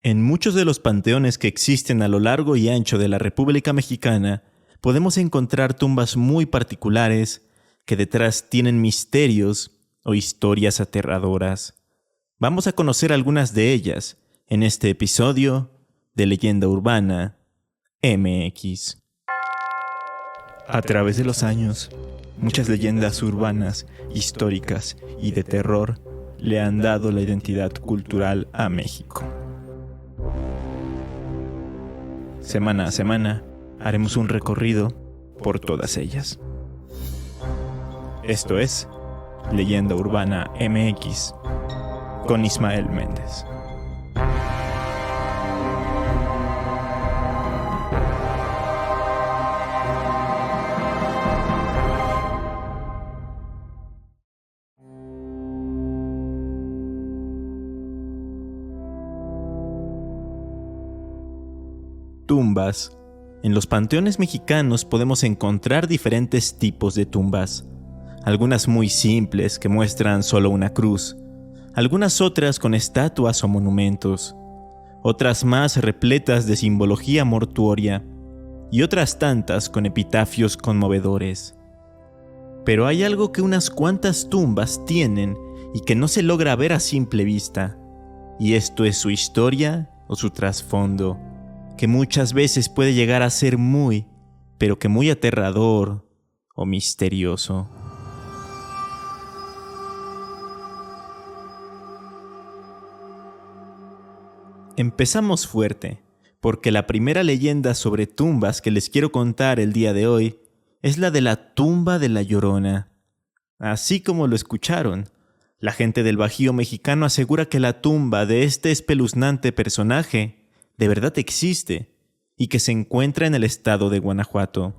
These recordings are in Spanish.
En muchos de los panteones que existen a lo largo y ancho de la República Mexicana, podemos encontrar tumbas muy particulares que detrás tienen misterios o historias aterradoras. Vamos a conocer algunas de ellas en este episodio de Leyenda Urbana MX. A través de los años, muchas leyendas urbanas, históricas y de terror le han dado la identidad cultural a México. Semana a semana, haremos un recorrido por todas ellas. Esto es Leyenda Urbana MX con Ismael Méndez. Tumbas. En los panteones mexicanos podemos encontrar diferentes tipos de tumbas. Algunas muy simples que muestran solo una cruz, algunas otras con estatuas o monumentos, otras más repletas de simbología mortuoria y otras tantas con epitafios conmovedores. Pero hay algo que unas cuantas tumbas tienen y que no se logra ver a simple vista, y esto es su historia o su trasfondo, que muchas veces puede llegar a ser muy, pero que muy aterrador o misterioso. Empezamos fuerte, porque la primera leyenda sobre tumbas que les quiero contar el día de hoy es la de la tumba de La Llorona. Así como lo escucharon, la gente del Bajío mexicano asegura que la tumba de este espeluznante personaje de verdad existe y que se encuentra en el estado de Guanajuato.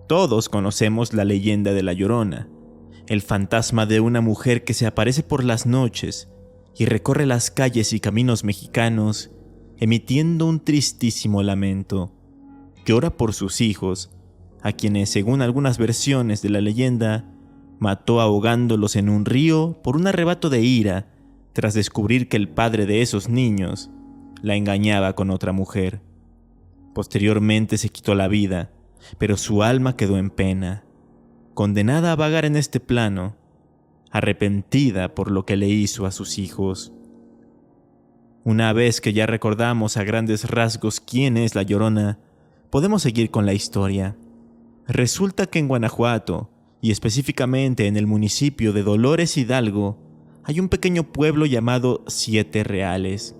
Todos conocemos la leyenda de La Llorona, el fantasma de una mujer que se aparece por las noches y recorre las calles y caminos mexicanos emitiendo un tristísimo lamento. Llora por sus hijos, a quienes, según algunas versiones de la leyenda, mató ahogándolos en un río por un arrebato de ira tras descubrir que el padre de esos niños la engañaba con otra mujer. Posteriormente se quitó la vida, pero su alma quedó en pena, condenada a vagar en este plano, arrepentida por lo que le hizo a sus hijos. Una vez que ya recordamos a grandes rasgos quién es La Llorona, podemos seguir con la historia. Resulta que en Guanajuato, y específicamente en el municipio de Dolores Hidalgo, hay un pequeño pueblo llamado Siete Reales.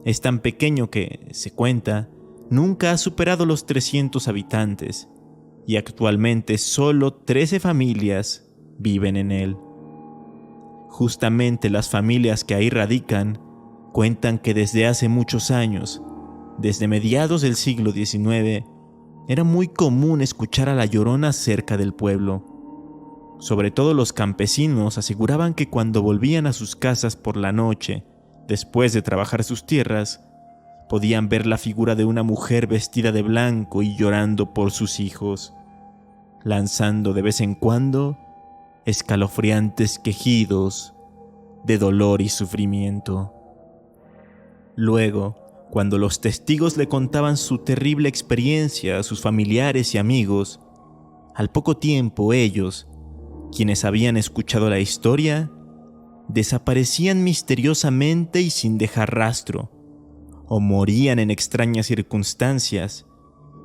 Es tan pequeño que, se cuenta, nunca ha superado los 300 habitantes, y actualmente solo 13 familias viven en él. Justamente las familias que ahí radican cuentan que desde hace muchos años, desde mediados del siglo XIX, era muy común escuchar a La Llorona cerca del pueblo. Sobre todo los campesinos aseguraban que cuando volvían a sus casas por la noche, después de trabajar sus tierras, podían ver la figura de una mujer vestida de blanco y llorando por sus hijos, lanzando de vez en cuando escalofriantes quejidos de dolor y sufrimiento. Luego, cuando los testigos le contaban su terrible experiencia a sus familiares y amigos, al poco tiempo ellos, quienes habían escuchado la historia, desaparecían misteriosamente y sin dejar rastro, o morían en extrañas circunstancias,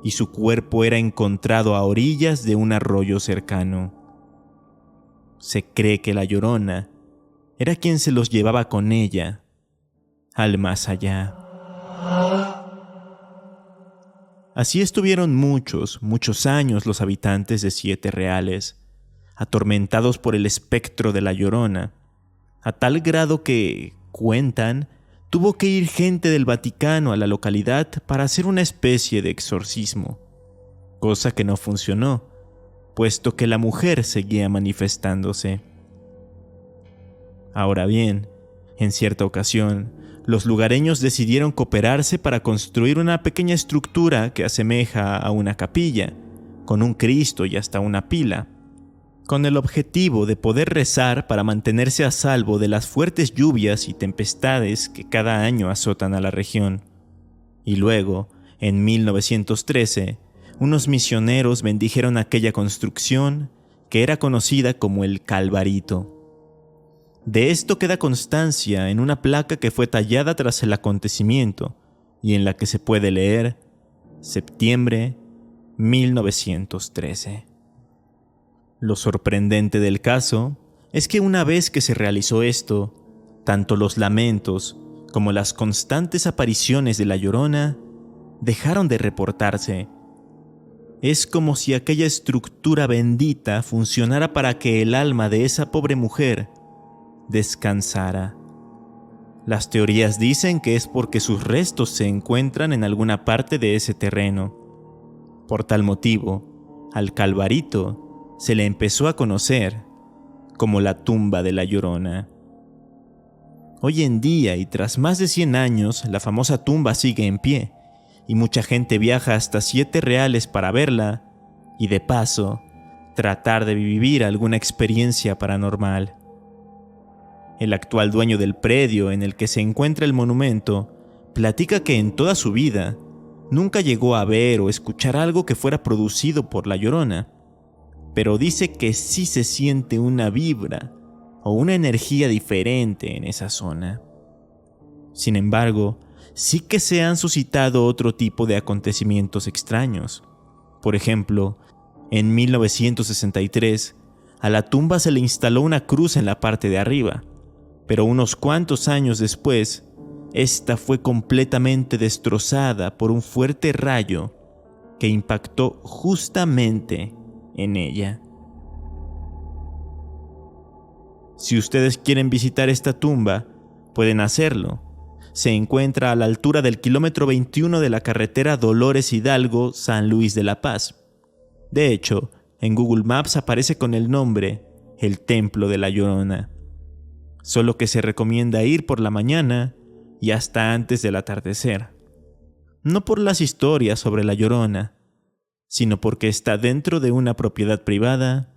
y su cuerpo era encontrado a orillas de un arroyo cercano. Se cree que La Llorona era quien se los llevaba con ella al más allá. Así estuvieron muchos años los habitantes de Siete Reales, atormentados por el espectro de La Llorona, a tal grado que, cuentan, tuvo que ir gente del Vaticano a la localidad para hacer una especie de exorcismo, cosa que no funcionó, puesto que la mujer seguía manifestándose. Ahora bien, en cierta ocasión, los lugareños decidieron cooperarse para construir una pequeña estructura que asemeja a una capilla, con un Cristo y hasta una pila. con el objetivo de poder rezar para mantenerse a salvo de las fuertes lluvias y tempestades que cada año azotan a la región. Y luego, en 1913, unos misioneros bendijeron aquella construcción que era conocida como el Calvarito. De esto queda constancia en una placa que fue tallada tras el acontecimiento y en la que se puede leer septiembre 1913. Lo sorprendente del caso es que una vez que se realizó esto, tanto los lamentos como las constantes apariciones de la Llorona dejaron de reportarse. Es como si aquella estructura bendita funcionara para que el alma de esa pobre mujer descansara. Las teorías dicen que es porque sus restos se encuentran en alguna parte de ese terreno. Por tal motivo, al Calvarito se le empezó a conocer como la tumba de la Llorona. Hoy en día, y tras más de 100 años, la famosa tumba sigue en pie, y mucha gente viaja hasta 7 reales para verla, y de paso, tratar de vivir alguna experiencia paranormal. El actual dueño del predio en el que se encuentra el monumento platica que en toda su vida nunca llegó a ver o escuchar algo que fuera producido por la Llorona, pero dice que sí se siente una vibra o una energía diferente en esa zona. Sin embargo, sí que se han suscitado otro tipo de acontecimientos extraños. Por ejemplo, en 1963, a la tumba se le instaló una cruz en la parte de arriba, pero unos cuantos años después, esta fue completamente destrozada por un fuerte rayo que impactó justamente en ella. Si ustedes quieren visitar esta tumba, pueden hacerlo. Se encuentra a la altura del kilómetro 21 de la carretera Dolores Hidalgo, San Luis de la Paz. De hecho, en Google Maps aparece con el nombre El Templo de la Llorona. Solo que se recomienda ir por la mañana y hasta antes del atardecer. No por las historias sobre la Llorona, sino porque está dentro de una propiedad privada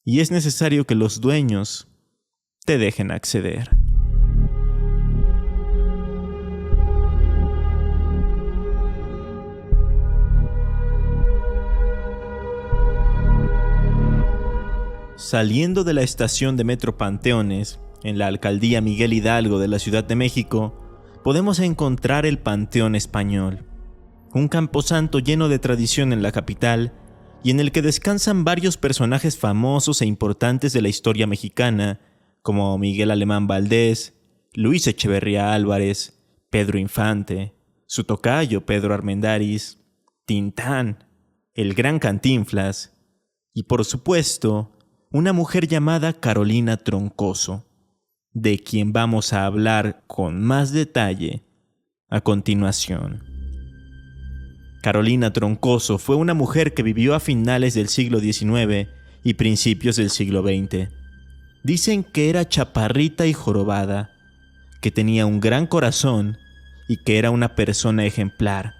y es necesario que los dueños te dejen acceder. Saliendo de la estación de Metro Panteones, en la alcaldía Miguel Hidalgo de la Ciudad de México, podemos encontrar el Panteón Español, un camposanto lleno de tradición en la capital y en el que descansan varios personajes famosos e importantes de la historia mexicana, como Miguel Alemán Valdés, Luis Echeverría Álvarez, Pedro Infante, su tocayo Pedro Armendáriz, Tintán, el Gran Cantinflas y, por supuesto, una mujer llamada Carolina Troncoso, de quien vamos a hablar con más detalle a continuación. Carolina Troncoso fue una mujer que vivió a finales del siglo XIX y principios del siglo XX. Dicen que era chaparrita y jorobada, que tenía un gran corazón y que era una persona ejemplar.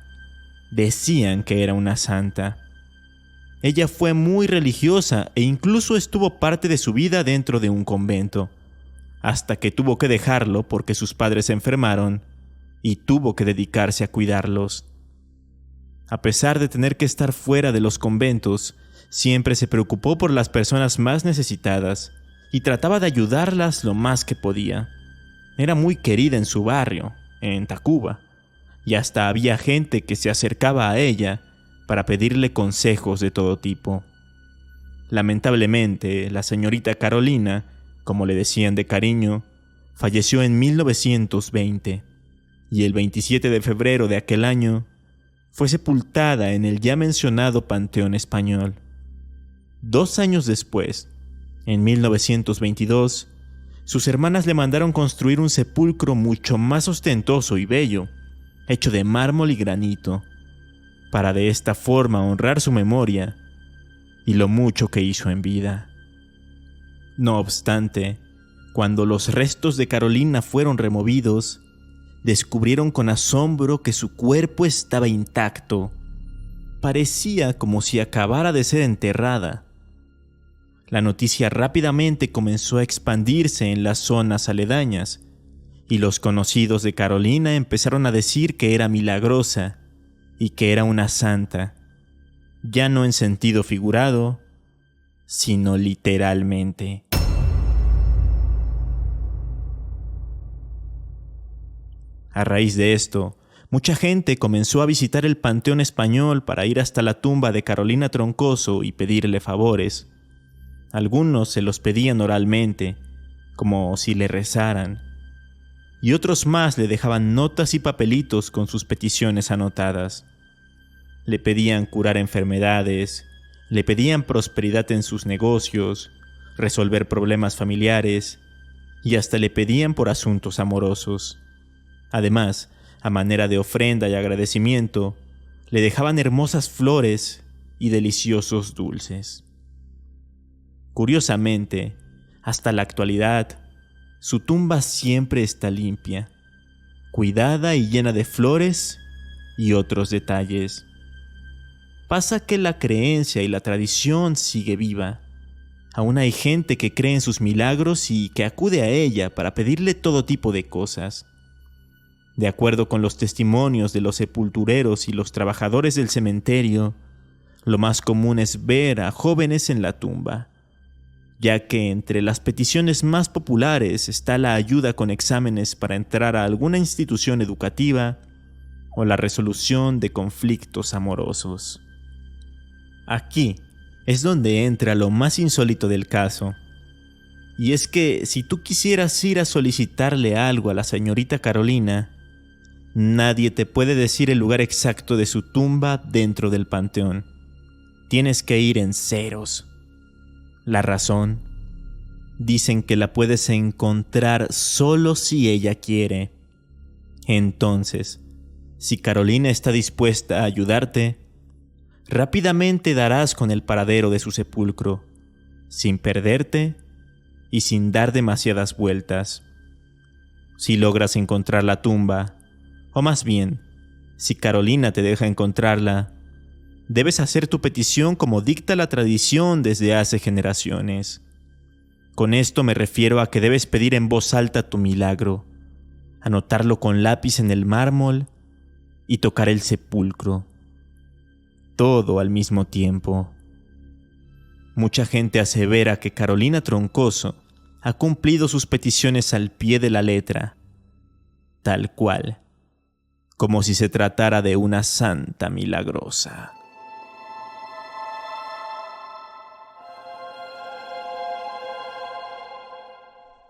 Decían que era una santa. Ella fue muy religiosa e incluso estuvo parte de su vida dentro de un convento, hasta que tuvo que dejarlo porque sus padres se enfermaron y tuvo que dedicarse a cuidarlos. A pesar de tener que estar fuera de los conventos, siempre se preocupó por las personas más necesitadas y trataba de ayudarlas lo más que podía. Era muy querida en su barrio, en Tacuba, y hasta había gente que se acercaba a ella para pedirle consejos de todo tipo. Lamentablemente, la señorita Carolina, como le decían de cariño, falleció en 1920, y el 27 de febrero de aquel año fue sepultada en el ya mencionado Panteón Español. 2 años después, en 1922, sus hermanas le mandaron construir un sepulcro mucho más ostentoso y bello, hecho de mármol y granito, para de esta forma honrar su memoria y lo mucho que hizo en vida. No obstante, cuando los restos de Carolina fueron removidos, descubrieron con asombro que su cuerpo estaba intacto. Parecía como si acabara de ser enterrada. La noticia rápidamente comenzó a expandirse en las zonas aledañas, y los conocidos de Carolina empezaron a decir que era milagrosa y que era una santa, ya no en sentido figurado, sino literalmente. A raíz de esto, mucha gente comenzó a visitar el Panteón Español para ir hasta la tumba de Carolina Troncoso y pedirle favores. Algunos se los pedían oralmente, como si le rezaran, y otros más le dejaban notas y papelitos con sus peticiones anotadas. Le pedían curar enfermedades, le pedían prosperidad en sus negocios, resolver problemas familiares, y hasta le pedían por asuntos amorosos. Además, a manera de ofrenda y agradecimiento, le dejaban hermosas flores y deliciosos dulces. Curiosamente, hasta la actualidad, su tumba siempre está limpia, cuidada y llena de flores y otros detalles. Pasa que la creencia y la tradición sigue viva. Aún hay gente que cree en sus milagros y que acude a ella para pedirle todo tipo de cosas. De acuerdo con los testimonios de los sepultureros y los trabajadores del cementerio, lo más común es ver a jóvenes en la tumba, ya que entre las peticiones más populares está la ayuda con exámenes para entrar a alguna institución educativa o la resolución de conflictos amorosos. Aquí es donde entra lo más insólito del caso, y es que si tú quisieras ir a solicitarle algo a la señorita Carolina, nadie te puede decir el lugar exacto de su tumba dentro del panteón. Tienes que ir en ceros. La razón: dicen que la puedes encontrar solo si ella quiere. Entonces, si Carolina está dispuesta a ayudarte, rápidamente darás con el paradero de su sepulcro, sin perderte y sin dar demasiadas vueltas. Si logras encontrar la tumba, o más bien, si Carolina te deja encontrarla, debes hacer tu petición como dicta la tradición desde hace generaciones. Con esto me refiero a que debes pedir en voz alta tu milagro, anotarlo con lápiz en el mármol y tocar el sepulcro. Todo al mismo tiempo. Mucha gente asevera que Carolina Troncoso ha cumplido sus peticiones al pie de la letra, tal cual, como si se tratara de una santa milagrosa.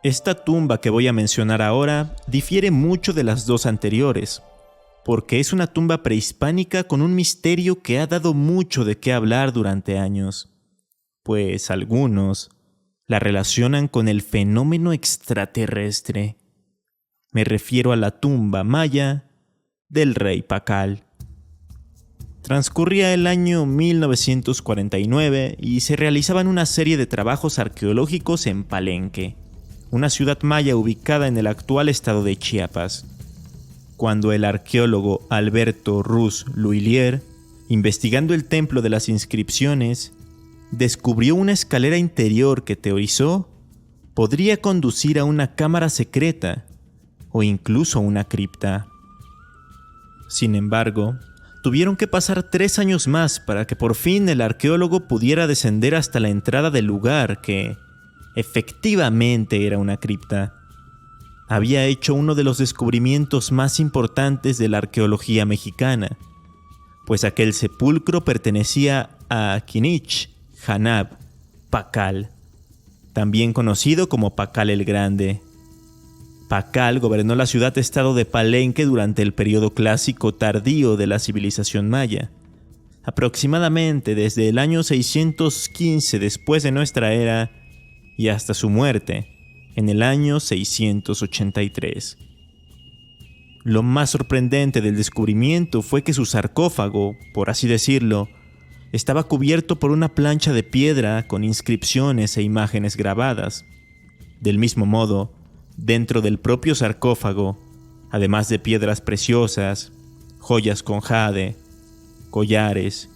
Esta tumba que voy a mencionar ahora difiere mucho de las dos anteriores, porque es una tumba prehispánica con un misterio que ha dado mucho de qué hablar durante años, pues algunos la relacionan con el fenómeno extraterrestre. Me refiero a la tumba maya del rey Pacal. Transcurría el año 1949 y se realizaban una serie de trabajos arqueológicos en Palenque, una ciudad maya ubicada en el actual estado de Chiapas, cuando el arqueólogo Alberto Ruz L'Huillier, investigando el templo de las inscripciones, descubrió una escalera interior que teorizó podría conducir a una cámara secreta o incluso una cripta. Sin embargo, tuvieron que pasar 3 años más para que por fin el arqueólogo pudiera descender hasta la entrada del lugar que, efectivamente, era una cripta. Había hecho uno de los descubrimientos más importantes de la arqueología mexicana, pues aquel sepulcro pertenecía a Kinich Hanab Pacal, también conocido como Pacal el Grande. Pacal gobernó la ciudad-estado de Palenque durante el periodo clásico tardío de la civilización maya, aproximadamente desde el año 615 después de nuestra era y hasta su muerte en el año 683. Lo más sorprendente del descubrimiento fue que su sarcófago, por así decirlo, estaba cubierto por una plancha de piedra con inscripciones e imágenes grabadas. Del mismo modo, dentro del propio sarcófago, además de piedras preciosas, joyas con jade, collares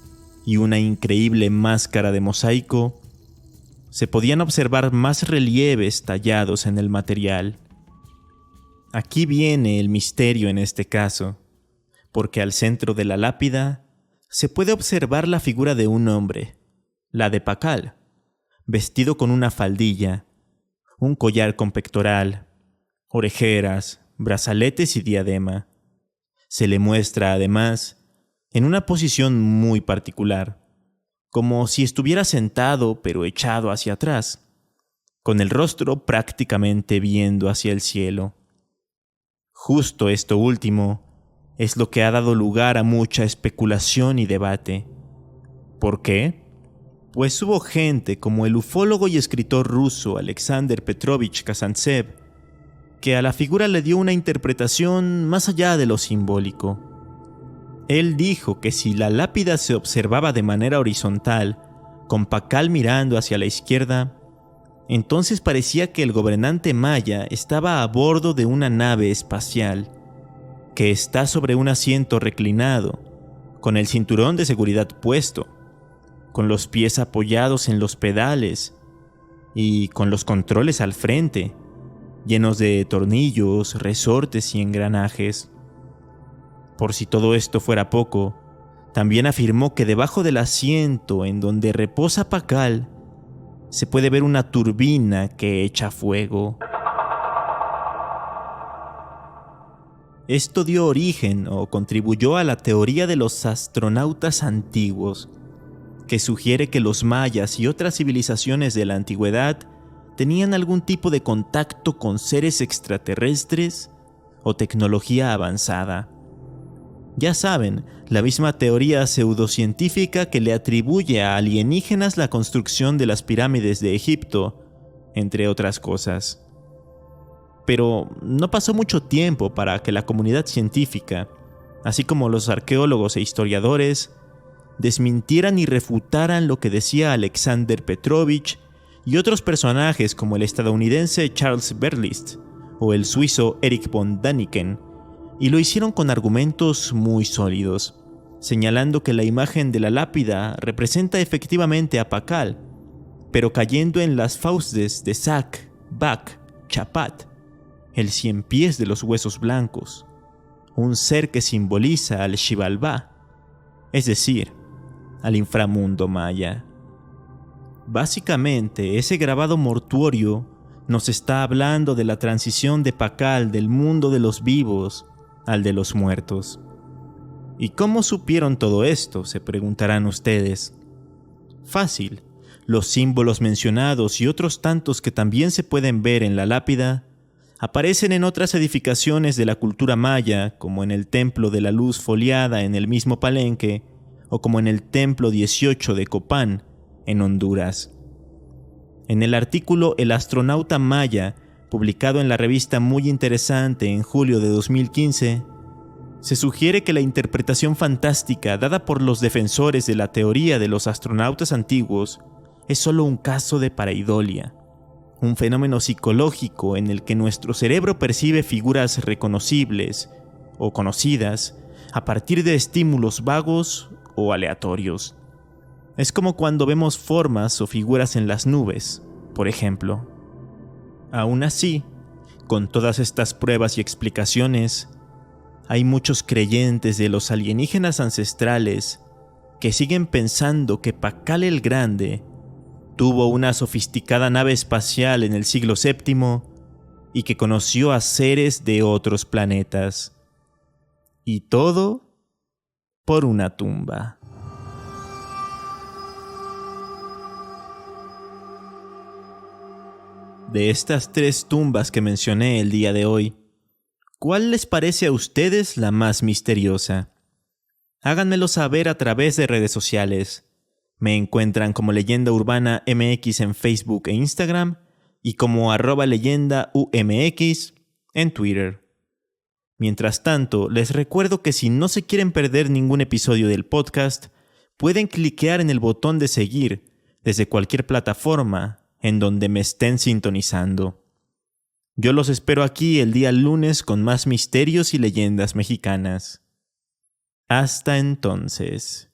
y una increíble máscara de mosaico, se podían observar más relieves tallados en el material. Aquí viene el misterio en este caso, porque al centro de la lápida se puede observar la figura de un hombre, la de Pakal, vestido con una faldilla, un collar con pectoral, orejeras, brazaletes y diadema. Se le muestra, además, en una posición muy particular, como si estuviera sentado pero echado hacia atrás, con el rostro prácticamente viendo hacia el cielo. Justo esto último es lo que ha dado lugar a mucha especulación y debate. ¿Por qué? Pues hubo gente como el ufólogo y escritor ruso Alexander Petrovich Kazantsev, que a la figura le dio una interpretación más allá de lo simbólico. Él dijo que si la lápida se observaba de manera horizontal, con Pakal mirando hacia la izquierda, entonces parecía que el gobernante maya estaba a bordo de una nave espacial, que está sobre un asiento reclinado, con el cinturón de seguridad puesto, con los pies apoyados en los pedales y con los controles al frente, llenos de tornillos, resortes y engranajes. Por si todo esto fuera poco, también afirmó que debajo del asiento en donde reposa Pakal se puede ver una turbina que echa fuego. Esto dio origen o contribuyó a la teoría de los astronautas antiguos, que sugiere que los mayas y otras civilizaciones de la antigüedad tenían algún tipo de contacto con seres extraterrestres o tecnología avanzada. Ya saben, la misma teoría pseudocientífica que le atribuye a alienígenas la construcción de las pirámides de Egipto, entre otras cosas. Pero no pasó mucho tiempo para que la comunidad científica, así como los arqueólogos e historiadores, desmintieran y refutaran lo que decía Alexander Petrovich y otros personajes como el estadounidense Charles Berlitz o el suizo Erich von Däniken, y lo hicieron con argumentos muy sólidos, señalando que la imagen de la lápida representa efectivamente a Pakal, pero cayendo en las fauces de Sac, Bak, Chapat, el cien pies de los huesos blancos, un ser que simboliza al Xibalbá, es decir, al inframundo maya. Básicamente, ese grabado mortuorio nos está hablando de la transición de Pakal del mundo de los vivos al de los muertos. ¿Y cómo supieron todo esto?, se preguntarán ustedes. Fácil, los símbolos mencionados y otros tantos que también se pueden ver en la lápida aparecen en otras edificaciones de la cultura maya, como en el Templo de la Luz Foliada en el mismo Palenque, o como en el Templo 18 de Copán, en Honduras. En el artículo El astronauta maya, publicado en la revista Muy Interesante en julio de 2015, se sugiere que la interpretación fantástica dada por los defensores de la teoría de los astronautas antiguos es solo un caso de pareidolia, un fenómeno psicológico en el que nuestro cerebro percibe figuras reconocibles o conocidas a partir de estímulos vagos o aleatorios. Es como cuando vemos formas o figuras en las nubes, por ejemplo. Aún así, con todas estas pruebas y explicaciones, hay muchos creyentes de los alienígenas ancestrales que siguen pensando que Pakal el Grande tuvo una sofisticada nave espacial en el siglo VII y que conoció a seres de otros planetas. Y todo por una tumba. De estas 3 tumbas que mencioné el día de hoy, ¿cuál les parece a ustedes la más misteriosa? Háganmelo saber a través de redes sociales. Me encuentran como Leyenda Urbana MX en Facebook e Instagram y como @leyendaumx en Twitter. Mientras tanto, les recuerdo que si no se quieren perder ningún episodio del podcast, pueden cliquear en el botón de seguir desde cualquier plataforma en donde me estén sintonizando. Yo los espero aquí el día lunes con más misterios y leyendas mexicanas. Hasta entonces.